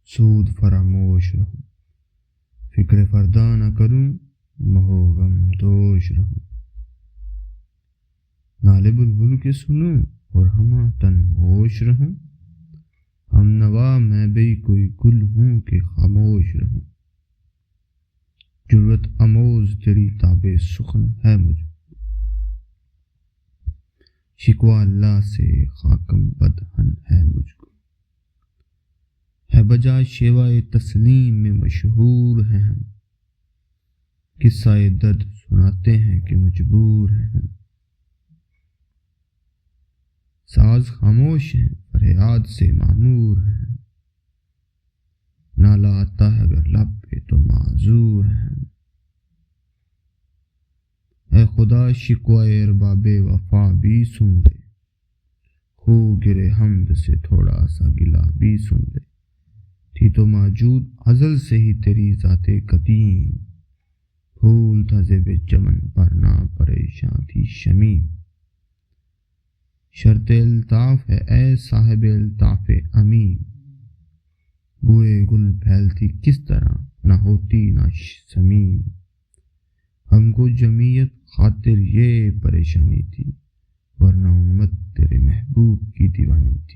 سود فراموش رہوں، فکر فردا نہ کروں، مہو غم دوش رہوں۔ نالے بلبل کے سنوں اور ہمہ تن ہوش رہوں، ہم نوا میں بھی کوئی گل ہوں کہ خاموش رہوں۔ جرأت آموز تیری تاب سخن ہے مجھ، شکوہ اللہ سے خاکم بدہن ہے مجھ کو۔ ہے بجا شیوہ تسلیم میں مشہور ہیں ہم، قصہ درد سناتے ہیں کہ مجبور ہیں ہم۔ ساز خاموش ہیں فریاد سے معمور ہیں ہم، نالہ آتا ہے اگر لب پہ تو معذور ہیں ہم۔ اے خدا شکوہ ارباب وفا بھی سن لے، خو گرے حمد سے تھوڑا سا گلہ بھی سن لے۔ تھی تو موجود ازل سے ہی تیری ذات قدیم، پھول تھا زیب چمن پر نہ پریشاں تھی شمیم۔ شرط الطاف ہے اے صاحب الطاف امین، بوئے گل پھیلتی کس طرح نہ ہوتی نہ سمیم۔ ہم کو جمعیت خاطر یہ پریشانی تھی، ورنہ امت تیرے محبوب کی دیوانی تھی۔